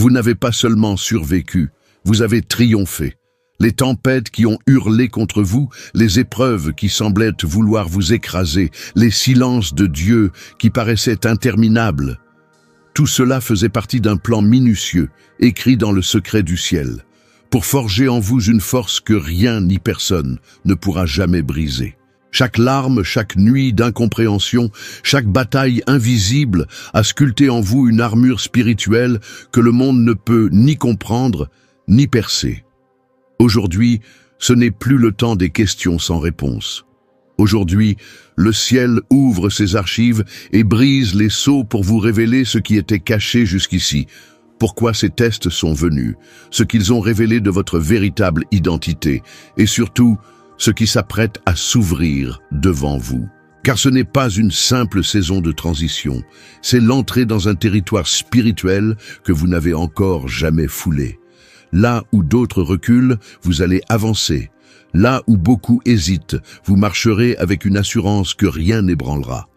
Vous n'avez pas seulement survécu, vous avez triomphé. Les tempêtes qui ont hurlé contre vous, les épreuves qui semblaient vouloir vous écraser, les silences de Dieu qui paraissaient interminables. Tout cela faisait partie d'un plan minutieux, écrit dans le secret du ciel, pour forger en vous une force que rien ni personne ne pourra jamais briser. Chaque larme, chaque nuit d'incompréhension, chaque bataille invisible a sculpté en vous une armure spirituelle que le monde ne peut ni comprendre, ni percer. Aujourd'hui, ce n'est plus le temps des questions sans réponse. Aujourd'hui, le ciel ouvre ses archives et brise les sceaux pour vous révéler ce qui était caché jusqu'ici, pourquoi ces tests sont venus, ce qu'ils ont révélé de votre véritable identité et surtout, ce qui s'apprête à s'ouvrir devant vous. Car ce n'est pas une simple saison de transition, c'est l'entrée dans un territoire spirituel que vous n'avez encore jamais foulé. Là où d'autres reculent, vous allez avancer. Là où beaucoup hésitent, vous marcherez avec une assurance que rien n'ébranlera.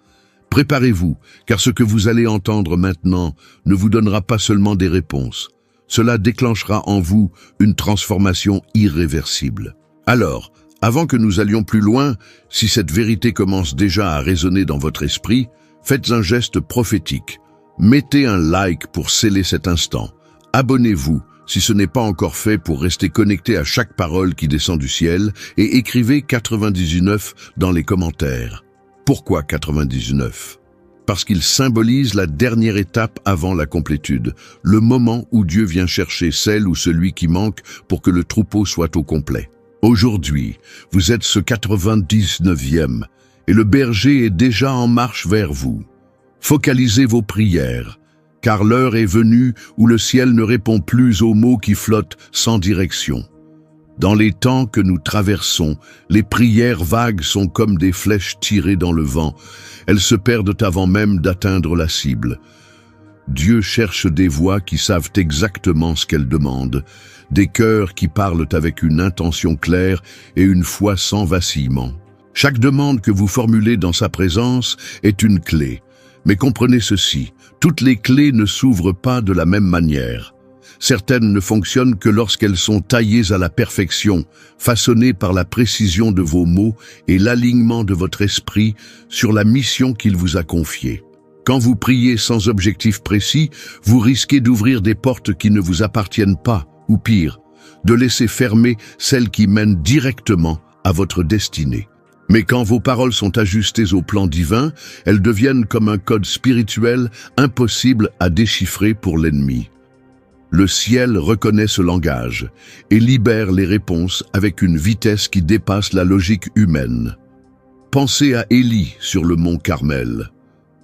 Préparez-vous, car ce que vous allez entendre maintenant ne vous donnera pas seulement des réponses. Cela déclenchera en vous une transformation irréversible. Alors, avant que nous allions plus loin, si cette vérité commence déjà à résonner dans votre esprit, faites un geste prophétique. Mettez un like pour sceller cet instant. Abonnez-vous si ce n'est pas encore fait pour rester connecté à chaque parole qui descend du ciel et écrivez 99 dans les commentaires. Pourquoi 99? Parce qu'il symbolise la dernière étape avant la complétude, le moment où Dieu vient chercher celle ou celui qui manque pour que le troupeau soit au complet. Aujourd'hui, vous êtes ce 99e et le berger est déjà en marche vers vous. Focalisez vos prières, car l'heure est venue où le ciel ne répond plus aux mots qui flottent sans direction. Dans les temps que nous traversons, les prières vagues sont comme des flèches tirées dans le vent. Elles se perdent avant même d'atteindre la cible. Dieu cherche des voix qui savent exactement ce qu'elles demandent, des cœurs qui parlent avec une intention claire et une foi sans vacillement. Chaque demande que vous formulez dans sa présence est une clé. Mais comprenez ceci, toutes les clés ne s'ouvrent pas de la même manière. Certaines ne fonctionnent que lorsqu'elles sont taillées à la perfection, façonnées par la précision de vos mots et l'alignement de votre esprit sur la mission qu'il vous a confiée. Quand vous priez sans objectif précis, vous risquez d'ouvrir des portes qui ne vous appartiennent pas, ou pire, de laisser fermer celles qui mènent directement à votre destinée. Mais quand vos paroles sont ajustées au plan divin, elles deviennent comme un code spirituel impossible à déchiffrer pour l'ennemi. Le ciel reconnaît ce langage et libère les réponses avec une vitesse qui dépasse la logique humaine. Pensez à Élie sur le mont Carmel.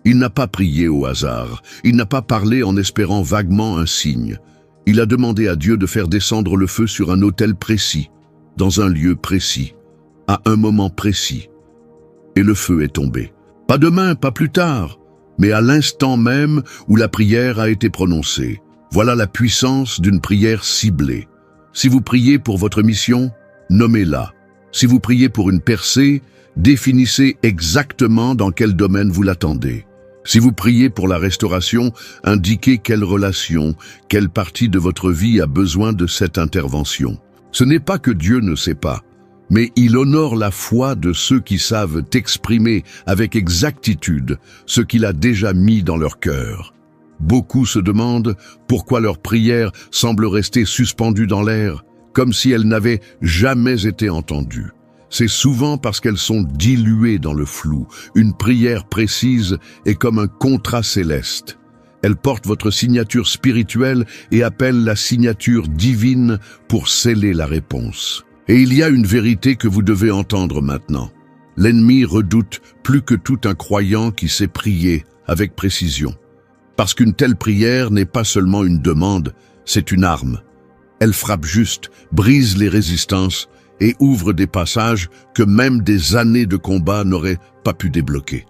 Il n'a pas prié au hasard, il n'a pas parlé en espérant vaguement un signe. Il a demandé à Dieu de faire descendre le feu sur un autel précis, dans un lieu précis, à un moment précis. Et le feu est tombé. Pas demain, pas plus tard, mais à l'instant même où la prière a été prononcée. Voilà la puissance d'une prière ciblée. Si vous priez pour votre mission, nommez-la. Si vous priez pour une percée, définissez exactement dans quel domaine vous l'attendez. Si vous priez pour la restauration, indiquez quelle relation, quelle partie de votre vie a besoin de cette intervention. Ce n'est pas que Dieu ne sait pas, mais il honore la foi de ceux qui savent exprimer avec exactitude ce qu'il a déjà mis dans leur cœur. Beaucoup se demandent pourquoi leurs prières semblent rester suspendues dans l'air, comme si elles n'avaient jamais été entendues. C'est souvent parce qu'elles sont diluées dans le flou. Une prière précise est comme un contrat céleste. Elle porte votre signature spirituelle et appelle la signature divine pour sceller la réponse. Et il y a une vérité que vous devez entendre maintenant. L'ennemi redoute plus que tout un croyant qui sait prier avec précision. Parce qu'une telle prière n'est pas seulement une demande, c'est une arme. Elle frappe juste, brise les résistances et ouvre des passages que même des années de combat n'auraient pas pu débloquer.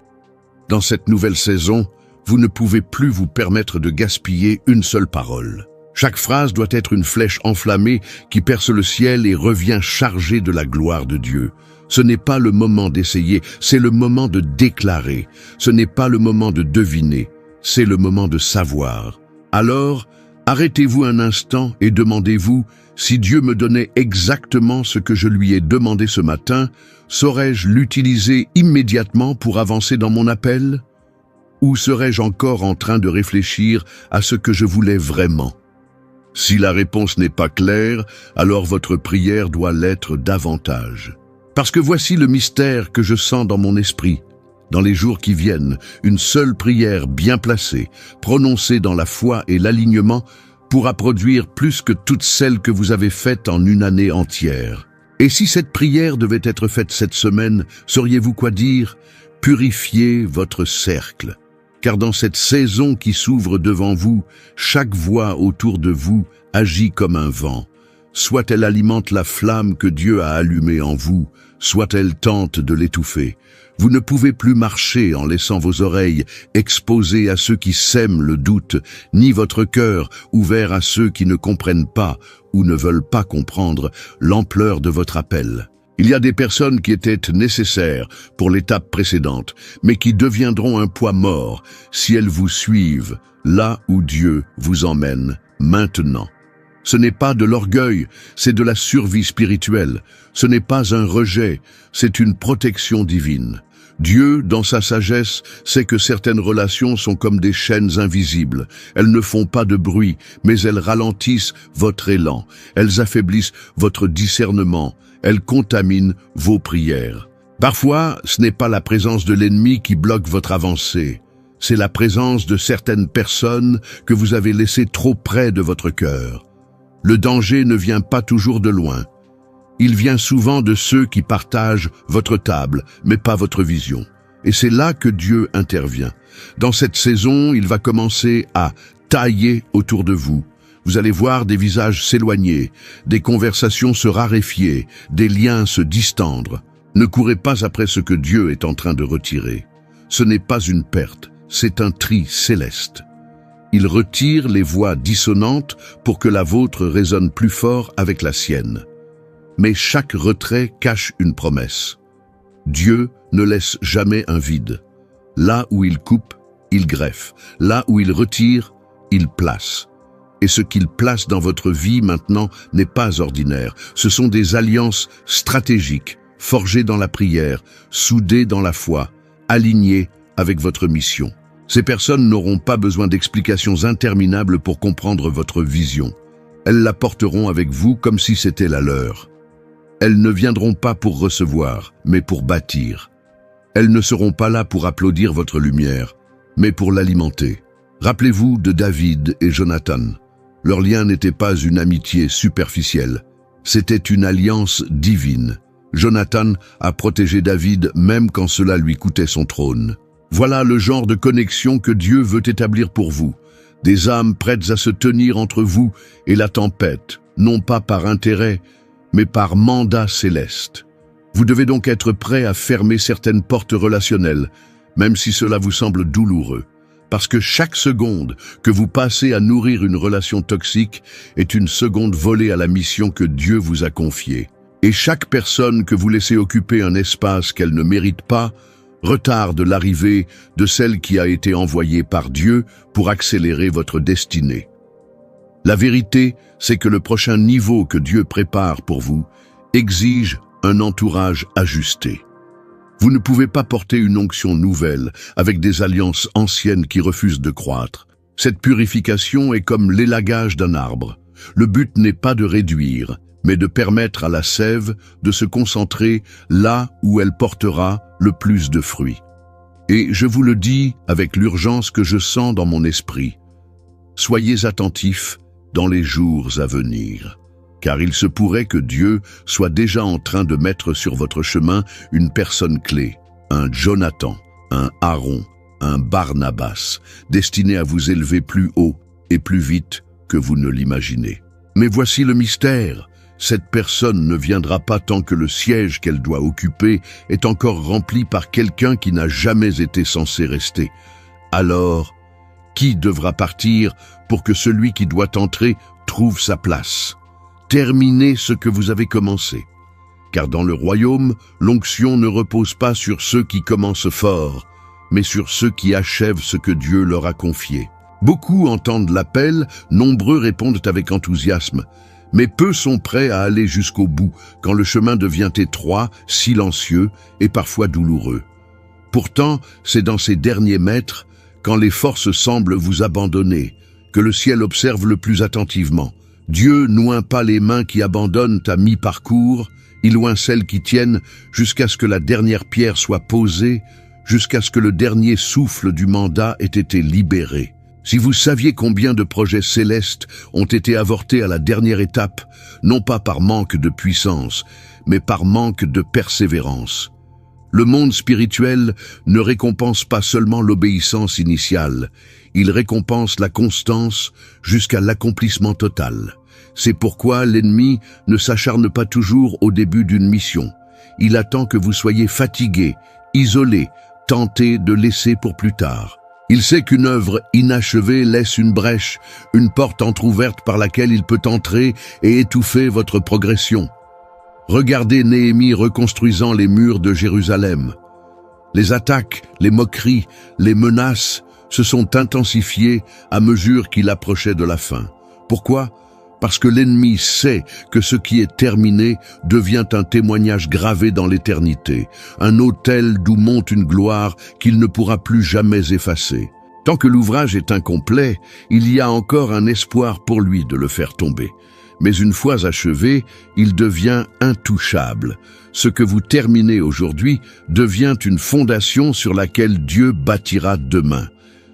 Dans cette nouvelle saison, vous ne pouvez plus vous permettre de gaspiller une seule parole. Chaque phrase doit être une flèche enflammée qui perce le ciel et revient chargée de la gloire de Dieu. Ce n'est pas le moment d'essayer, c'est le moment de déclarer. Ce n'est pas le moment de deviner, c'est le moment de savoir. Alors, Arrêtez-vous un instant et demandez-vous, si Dieu me donnait exactement ce que je lui ai demandé ce matin, saurais-je l'utiliser immédiatement pour avancer dans mon appel? Ou serais-je encore en train de réfléchir à ce que je voulais vraiment? Si la réponse n'est pas claire, alors votre prière doit l'être davantage. Parce que voici le mystère que je sens dans mon esprit. Dans les jours qui viennent, une seule prière bien placée, prononcée dans la foi et l'alignement, pourra produire plus que toutes celles que vous avez faites en une année entière. Et si cette prière devait être faite cette semaine, sauriez-vous quoi dire? Purifiez votre cercle. Car dans cette saison qui s'ouvre devant vous, chaque voix autour de vous agit comme un vent. Soit elle alimente la flamme que Dieu a allumée en vous, soit elle tente de l'étouffer. Vous ne pouvez plus marcher en laissant vos oreilles exposées à ceux qui sèment le doute, ni votre cœur ouvert à ceux qui ne comprennent pas ou ne veulent pas comprendre l'ampleur de votre appel. Il y a des personnes qui étaient nécessaires pour l'étape précédente, mais qui deviendront un poids mort si elles vous suivent là où Dieu vous emmène maintenant. Ce n'est pas de l'orgueil, c'est de la survie spirituelle. Ce n'est pas un rejet, c'est une protection divine. Dieu, dans sa sagesse, sait que certaines relations sont comme des chaînes invisibles. Elles ne font pas de bruit, mais elles ralentissent votre élan. Elles affaiblissent votre discernement. Elles contaminent vos prières. Parfois, ce n'est pas la présence de l'ennemi qui bloque votre avancée. C'est la présence de certaines personnes que vous avez laissées trop près de votre cœur. Le danger ne vient pas toujours de loin. Il vient souvent de ceux qui partagent votre table, mais pas votre vision. Et c'est là que Dieu intervient. Dans cette saison, il va commencer à tailler autour de vous. Vous allez voir des visages s'éloigner, des conversations se raréfier, des liens se distendre. Ne courez pas après ce que Dieu est en train de retirer. Ce n'est pas une perte, c'est un tri céleste. Il retire les voix dissonantes pour que la vôtre résonne plus fort avec la sienne. Mais chaque retrait cache une promesse. Dieu ne laisse jamais un vide. Là où il coupe, il greffe. Là où il retire, il place. Et ce qu'il place dans votre vie maintenant n'est pas ordinaire. Ce sont des alliances stratégiques, forgées dans la prière, soudées dans la foi, alignées avec votre mission. Ces personnes n'auront pas besoin d'explications interminables pour comprendre votre vision. Elles la porteront avec vous comme si c'était la leur. Elles ne viendront pas pour recevoir, mais pour bâtir. Elles ne seront pas là pour applaudir votre lumière, mais pour l'alimenter. Rappelez-vous de David et Jonathan. Leur lien n'était pas une amitié superficielle, c'était une alliance divine. Jonathan a protégé David même quand cela lui coûtait son trône. Voilà le genre de connexion que Dieu veut établir pour vous. Des âmes prêtes à se tenir entre vous et la tempête, non pas par intérêt, mais par mandat céleste. Vous devez donc être prêt à fermer certaines portes relationnelles, même si cela vous semble douloureux. Parce que chaque seconde que vous passez à nourrir une relation toxique est une seconde volée à la mission que Dieu vous a confiée. Et chaque personne que vous laissez occuper un espace qu'elle ne mérite pas retarde l'arrivée de celle qui a été envoyée par Dieu pour accélérer votre destinée. La vérité, c'est que le prochain niveau que Dieu prépare pour vous exige un entourage ajusté. Vous ne pouvez pas porter une onction nouvelle avec des alliances anciennes qui refusent de croître. Cette purification est comme l'élagage d'un arbre. Le but n'est pas de réduire, mais de permettre à la sève de se concentrer là où elle portera le plus de fruits. Et je vous le dis avec l'urgence que je sens dans mon esprit. Soyez attentifs dans les jours à venir, car il se pourrait que Dieu soit déjà en train de mettre sur votre chemin une personne clé, un Jonathan, un Aaron, un Barnabas, destiné à vous élever plus haut et plus vite que vous ne l'imaginez. Mais voici le mystère. Cette personne ne viendra pas tant que le siège qu'elle doit occuper est encore rempli par quelqu'un qui n'a jamais été censé rester. Alors, qui devra partir pour que celui qui doit entrer trouve sa place? Terminez ce que vous avez commencé. Car dans le royaume, l'onction ne repose pas sur ceux qui commencent fort, mais sur ceux qui achèvent ce que Dieu leur a confié. Beaucoup entendent l'appel, nombreux répondent avec enthousiasme, mais peu sont prêts à aller jusqu'au bout quand le chemin devient étroit, silencieux et parfois douloureux. Pourtant, c'est dans ces derniers mètres, quand les forces semblent vous abandonner, que le ciel observe le plus attentivement. Dieu n'oint pas les mains qui abandonnent à mi-parcours, il oint celles qui tiennent jusqu'à ce que la dernière pierre soit posée, jusqu'à ce que le dernier souffle du mandat ait été libéré. Si vous saviez combien de projets célestes ont été avortés à la dernière étape, non pas par manque de puissance, mais par manque de persévérance. Le monde spirituel ne récompense pas seulement l'obéissance initiale, il récompense la constance jusqu'à l'accomplissement total. C'est pourquoi l'ennemi ne s'acharne pas toujours au début d'une mission. Il attend que vous soyez fatigué, isolé, tenté de laisser pour plus tard. Il sait qu'une œuvre inachevée laisse une brèche, une porte entr'ouverte par laquelle il peut entrer et étouffer votre progression. Regardez Néhémie reconstruisant les murs de Jérusalem. Les attaques, les moqueries, les menaces se sont intensifiées à mesure qu'il approchait de la fin. Pourquoi ? Parce que l'ennemi sait que ce qui est terminé devient un témoignage gravé dans l'éternité, un autel d'où monte une gloire qu'il ne pourra plus jamais effacer. Tant que l'ouvrage est incomplet, il y a encore un espoir pour lui de le faire tomber. Mais une fois achevé, il devient intouchable. Ce que vous terminez aujourd'hui devient une fondation sur laquelle Dieu bâtira demain.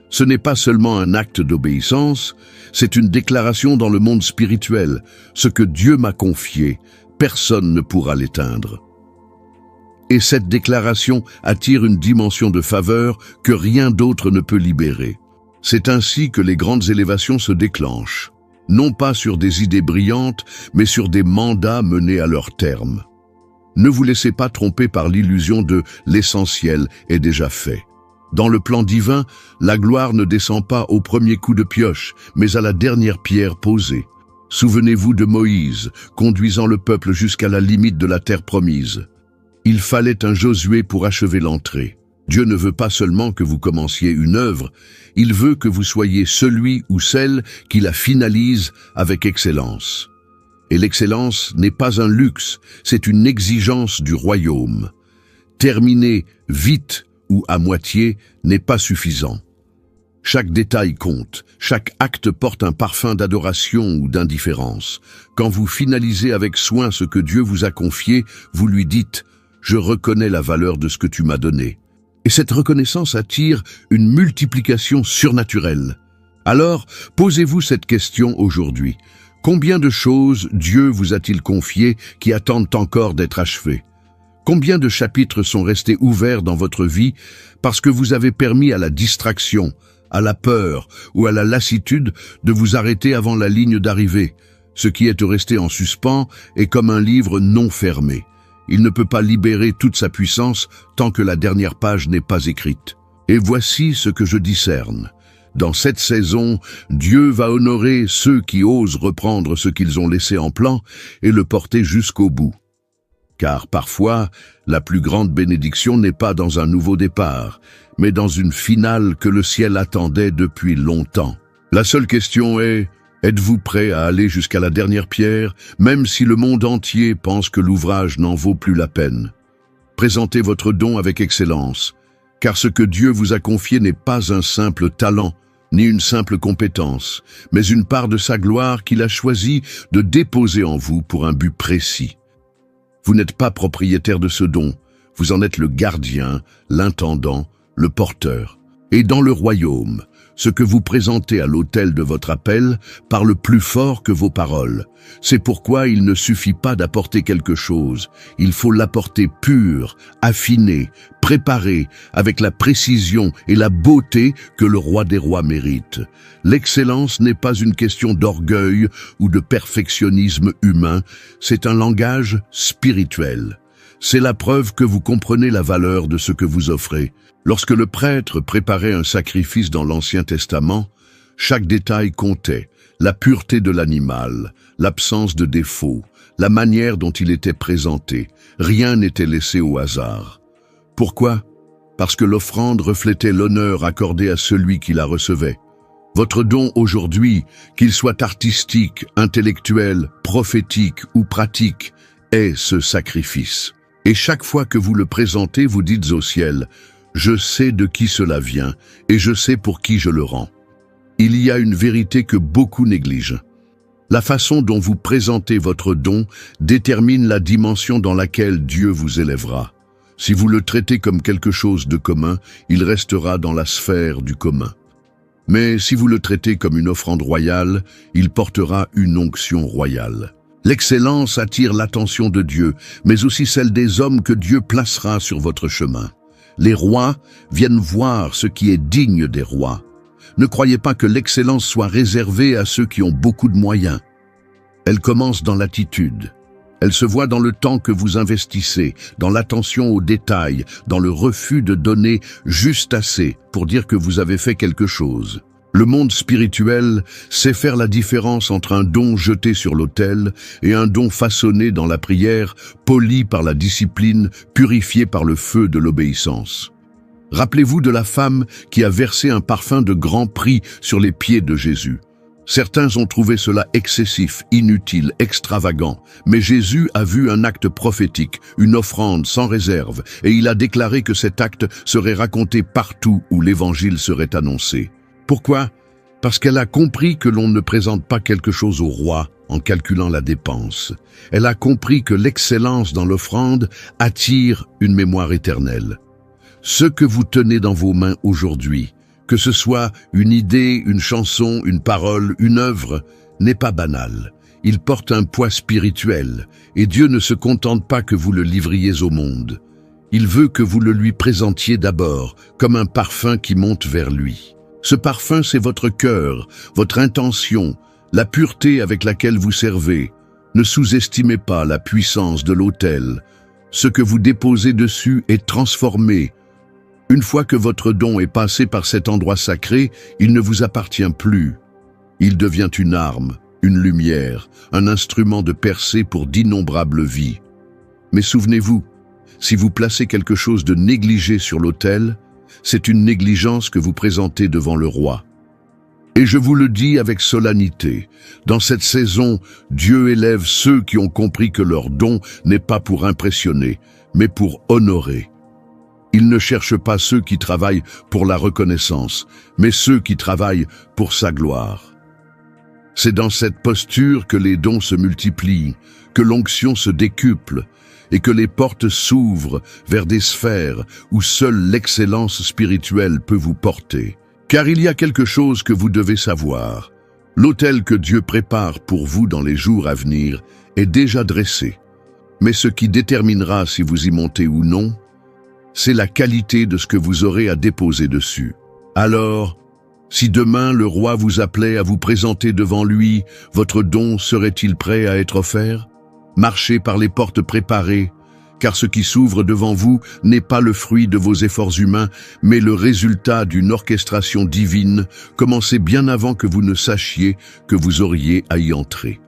Ce n'est pas seulement un acte d'obéissance, c'est une déclaration dans le monde spirituel. Ce que Dieu m'a confié, personne ne pourra l'éteindre. Et cette déclaration attire une dimension de faveur que rien d'autre ne peut libérer. C'est ainsi que les grandes élévations se déclenchent, non pas sur des idées brillantes, mais sur des mandats menés à leur terme. Ne vous laissez pas tromper par l'illusion de « l'essentiel est déjà fait ». Dans le plan divin, la gloire ne descend pas au premier coup de pioche, mais à la dernière pierre posée. Souvenez-vous de Moïse, conduisant le peuple jusqu'à la limite de la terre promise. Il fallait un Josué pour achever l'entrée. Dieu ne veut pas seulement que vous commenciez une œuvre, il veut que vous soyez celui ou celle qui la finalise avec excellence. Et l'excellence n'est pas un luxe, c'est une exigence du royaume. Terminer vite ou à moitié n'est pas suffisant. Chaque détail compte, chaque acte porte un parfum d'adoration ou d'indifférence. Quand vous finalisez avec soin ce que Dieu vous a confié, vous lui dites « Je reconnais la valeur de ce que tu m'as donné ». Et cette reconnaissance attire une multiplication surnaturelle. Alors, posez-vous cette question aujourd'hui. Combien de choses Dieu vous a-t-il confiées qui attendent encore d'être achevées ? Combien de chapitres sont restés ouverts dans votre vie parce que vous avez permis à la distraction, à la peur ou à la lassitude de vous arrêter avant la ligne d'arrivée? Ce qui est resté en suspens est comme un livre non fermé. Il ne peut pas libérer toute sa puissance tant que la dernière page n'est pas écrite. Et voici ce que je discerne. Dans cette saison, Dieu va honorer ceux qui osent reprendre ce qu'ils ont laissé en plan et le porter jusqu'au bout. Car parfois, la plus grande bénédiction n'est pas dans un nouveau départ, mais dans une finale que le ciel attendait depuis longtemps. La seule question est, êtes-vous prêt à aller jusqu'à la dernière pierre, même si le monde entier pense que l'ouvrage n'en vaut plus la peine? Présentez votre don avec excellence, car ce que Dieu vous a confié n'est pas un simple talent, ni une simple compétence, mais une part de sa gloire qu'il a choisi de déposer en vous pour un but précis. Vous n'êtes pas propriétaire de ce don, vous en êtes le gardien, l'intendant, le porteur. Et dans le royaume, ce que vous présentez à l'autel de votre appel parle plus fort que vos paroles. C'est pourquoi il ne suffit pas d'apporter quelque chose, il faut l'apporter pur, affiné, préparé, avec la précision et la beauté que le roi des rois mérite. L'excellence n'est pas une question d'orgueil ou de perfectionnisme humain, c'est un langage spirituel. C'est la preuve que vous comprenez la valeur de ce que vous offrez. Lorsque le prêtre préparait un sacrifice dans l'Ancien Testament, chaque détail comptait. La pureté de l'animal, l'absence de défauts, la manière dont il était présenté. Rien n'était laissé au hasard. Pourquoi? Parce que l'offrande reflétait l'honneur accordé à celui qui la recevait. Votre don aujourd'hui, qu'il soit artistique, intellectuel, prophétique ou pratique, est ce sacrifice. Et chaque fois que vous le présentez, vous dites au ciel, « Je sais de qui cela vient et je sais pour qui je le rends. » Il y a une vérité que beaucoup négligent. La façon dont vous présentez votre don détermine la dimension dans laquelle Dieu vous élèvera. Si vous le traitez comme quelque chose de commun, il restera dans la sphère du commun. Mais si vous le traitez comme une offrande royale, il portera une onction royale. L'excellence attire l'attention de Dieu, mais aussi celle des hommes que Dieu placera sur votre chemin. Les rois viennent voir ce qui est digne des rois. Ne croyez pas que l'excellence soit réservée à ceux qui ont beaucoup de moyens. Elle commence dans l'attitude. Elle se voit dans le temps que vous investissez, dans l'attention aux détails, dans le refus de donner juste assez pour dire que vous avez fait quelque chose. Le monde spirituel sait faire la différence entre un don jeté sur l'autel et un don façonné dans la prière, poli par la discipline, purifié par le feu de l'obéissance. Rappelez-vous de la femme qui a versé un parfum de grand prix sur les pieds de Jésus. Certains ont trouvé cela excessif, inutile, extravagant, mais Jésus a vu un acte prophétique, une offrande sans réserve, et il a déclaré que cet acte serait raconté partout où l'évangile serait annoncé. Pourquoi? Parce qu'elle a compris que l'on ne présente pas quelque chose au roi en calculant la dépense. Elle a compris que l'excellence dans l'offrande attire une mémoire éternelle. Ce que vous tenez dans vos mains aujourd'hui, que ce soit une idée, une chanson, une parole, une œuvre, n'est pas banal. Il porte un poids spirituel, et Dieu ne se contente pas que vous le livriez au monde. Il veut que vous le lui présentiez d'abord, comme un parfum qui monte vers lui. Ce parfum, c'est votre cœur, votre intention, la pureté avec laquelle vous servez. Ne sous-estimez pas la puissance de l'autel. Ce que vous déposez dessus est transformé. Une fois que votre don est passé par cet endroit sacré, il ne vous appartient plus. Il devient une arme, une lumière, un instrument de percée pour d'innombrables vies. Mais souvenez-vous, si vous placez quelque chose de négligé sur l'autel, c'est une négligence que vous présentez devant le roi. Et je vous le dis avec solennité, dans cette saison, Dieu élève ceux qui ont compris que leur don n'est pas pour impressionner, mais pour honorer. Il ne cherche pas ceux qui travaillent pour la reconnaissance, mais ceux qui travaillent pour sa gloire. C'est dans cette posture que les dons se multiplient, que l'onction se décuple et que les portes s'ouvrent vers des sphères où seule l'excellence spirituelle peut vous porter. Car il y a quelque chose que vous devez savoir. L'autel que Dieu prépare pour vous dans les jours à venir est déjà dressé. Mais ce qui déterminera si vous y montez ou non, c'est la qualité de ce que vous aurez à déposer dessus. Alors, si demain le roi vous appelait à vous présenter devant lui, votre don serait-il prêt à être offert? Marchez par les portes préparées, car ce qui s'ouvre devant vous n'est pas le fruit de vos efforts humains, mais le résultat d'une orchestration divine, commencée bien avant que vous ne sachiez que vous auriez à y entrer.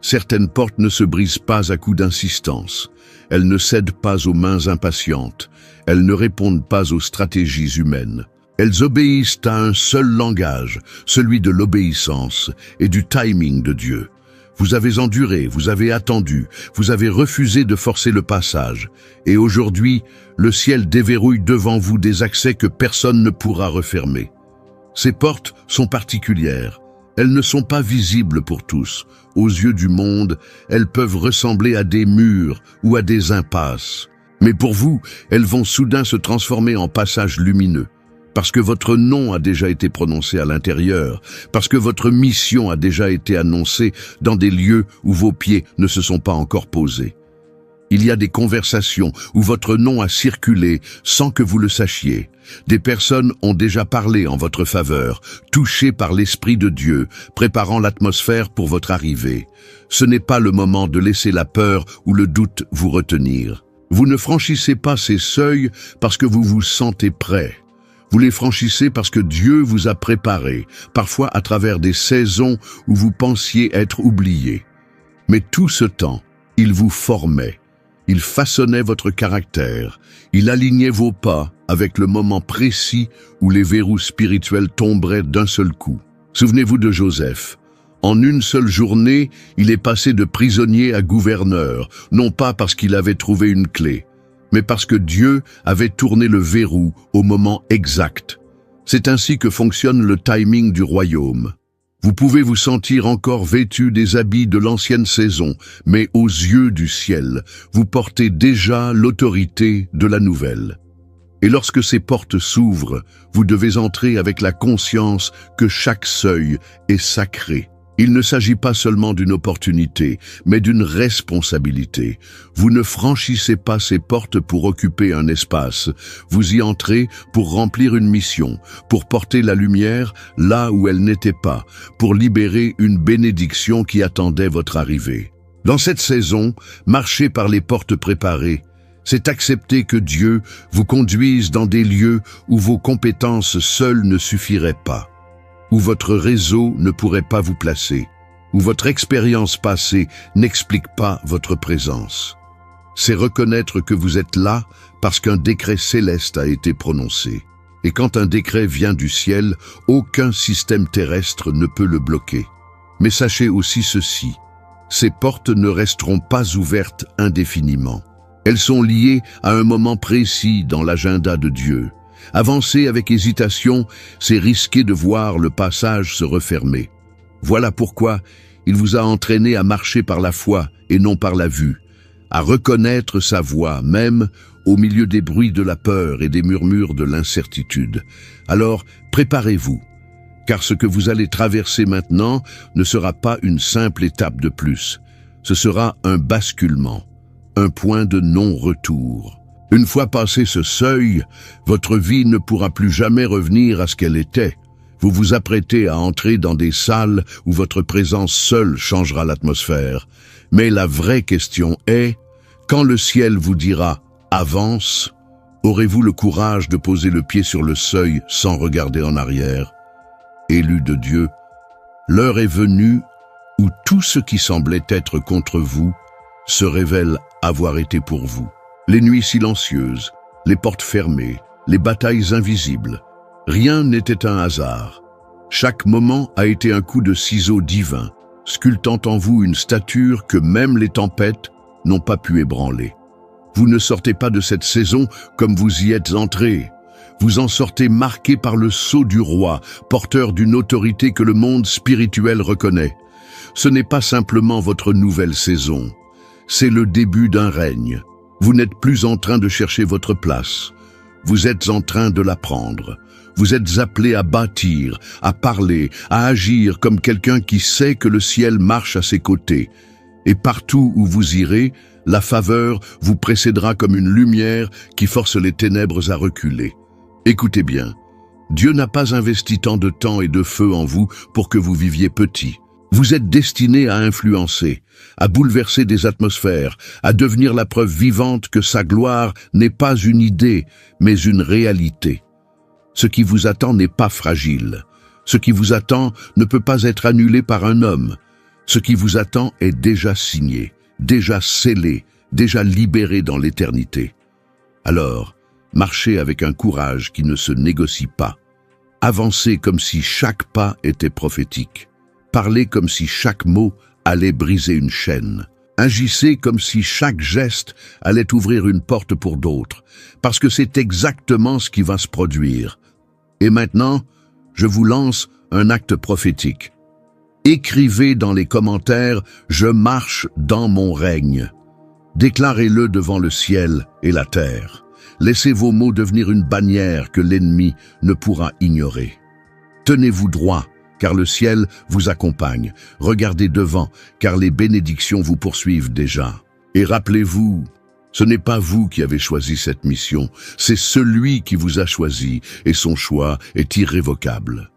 Certaines portes ne se brisent pas à coups d'insistance. Elles ne cèdent pas aux mains impatientes. Elles ne répondent pas aux stratégies humaines. Elles obéissent à un seul langage, celui de l'obéissance et du timing de Dieu. Vous avez enduré, vous avez attendu, vous avez refusé de forcer le passage. Et aujourd'hui, le ciel déverrouille devant vous des accès que personne ne pourra refermer. Ces portes sont particulières. Elles ne sont pas visibles pour tous. Aux yeux du monde, elles peuvent ressembler à des murs ou à des impasses. Mais pour vous, elles vont soudain se transformer en passages lumineux. Parce que votre nom a déjà été prononcé à l'intérieur, parce que votre mission a déjà été annoncée dans des lieux où vos pieds ne se sont pas encore posés. Il y a des conversations où votre nom a circulé sans que vous le sachiez. Des personnes ont déjà parlé en votre faveur, touchées par l'Esprit de Dieu, préparant l'atmosphère pour votre arrivée. Ce n'est pas le moment de laisser la peur ou le doute vous retenir. Vous ne franchissez pas ces seuils parce que vous vous sentez prêt. Vous les franchissez parce que Dieu vous a préparé, parfois à travers des saisons où vous pensiez être oublié. Mais tout ce temps, il vous formait. Il façonnait votre caractère. Il alignait vos pas avec le moment précis où les verrous spirituels tomberaient d'un seul coup. Souvenez-vous de Joseph. En une seule journée, il est passé de prisonnier à gouverneur, non pas parce qu'il avait trouvé une clé, mais parce que Dieu avait tourné le verrou au moment exact. C'est ainsi que fonctionne le timing du royaume. Vous pouvez vous sentir encore vêtu des habits de l'ancienne saison, mais aux yeux du ciel, vous portez déjà l'autorité de la nouvelle. Et lorsque ces portes s'ouvrent, vous devez entrer avec la conscience que chaque seuil est sacré. Il ne s'agit pas seulement d'une opportunité, mais d'une responsabilité. Vous ne franchissez pas ces portes pour occuper un espace. Vous y entrez pour remplir une mission, pour porter la lumière là où elle n'était pas, pour libérer une bénédiction qui attendait votre arrivée. Dans cette saison, marchez par les portes préparées. C'est accepter que Dieu vous conduise dans des lieux où vos compétences seules ne suffiraient pas, où votre réseau ne pourrait pas vous placer, où votre expérience passée n'explique pas votre présence. C'est reconnaître que vous êtes là parce qu'un décret céleste a été prononcé. Et quand un décret vient du ciel, aucun système terrestre ne peut le bloquer. Mais sachez aussi ceci, ces portes ne resteront pas ouvertes indéfiniment. Elles sont liées à un moment précis dans l'agenda de Dieu. Avancer avec hésitation, c'est risquer de voir le passage se refermer. Voilà pourquoi il vous a entraîné à marcher par la foi et non par la vue, à reconnaître sa voix, même au milieu des bruits de la peur et des murmures de l'incertitude. Alors, préparez-vous, car ce que vous allez traverser maintenant ne sera pas une simple étape de plus. Ce sera un basculement, un point de non-retour. Une fois passé ce seuil, votre vie ne pourra plus jamais revenir à ce qu'elle était. Vous vous apprêtez à entrer dans des salles où votre présence seule changera l'atmosphère. Mais la vraie question est, quand le ciel vous dira « avance », aurez-vous le courage de poser le pied sur le seuil sans regarder en arrière? Élus de Dieu, l'heure est venue où tout ce qui semblait être contre vous se révèle avoir été pour vous. Les nuits silencieuses, les portes fermées, les batailles invisibles. Rien n'était un hasard. Chaque moment a été un coup de ciseau divin, sculptant en vous une stature que même les tempêtes n'ont pas pu ébranler. Vous ne sortez pas de cette saison comme vous y êtes entré. Vous en sortez marqué par le sceau du roi, porteur d'une autorité que le monde spirituel reconnaît. Ce n'est pas simplement votre nouvelle saison, c'est le début d'un règne. Vous n'êtes plus en train de chercher votre place. Vous êtes en train de la prendre. Vous êtes appelé à bâtir, à parler, à agir comme quelqu'un qui sait que le ciel marche à ses côtés. Et partout où vous irez, la faveur vous précédera comme une lumière qui force les ténèbres à reculer. Écoutez bien, Dieu n'a pas investi tant de temps et de feu en vous pour que vous viviez petit. Vous êtes destiné à influencer, à bouleverser des atmosphères, à devenir la preuve vivante que sa gloire n'est pas une idée, mais une réalité. Ce qui vous attend n'est pas fragile. Ce qui vous attend ne peut pas être annulé par un homme. Ce qui vous attend est déjà signé, déjà scellé, déjà libéré dans l'éternité. Alors, marchez avec un courage qui ne se négocie pas. Avancez comme si chaque pas était prophétique. Parlez comme si chaque mot allait briser une chaîne. Agissez comme si chaque geste allait ouvrir une porte pour d'autres, parce que c'est exactement ce qui va se produire. Et maintenant, je vous lance un acte prophétique. Écrivez dans les commentaires « Je marche dans mon règne ». Déclarez-le devant le ciel et la terre. Laissez vos mots devenir une bannière que l'ennemi ne pourra ignorer. Tenez-vous droit, car le ciel vous accompagne. Regardez devant, car les bénédictions vous poursuivent déjà. Et rappelez-vous, ce n'est pas vous qui avez choisi cette mission, c'est celui qui vous a choisi, et son choix est irrévocable.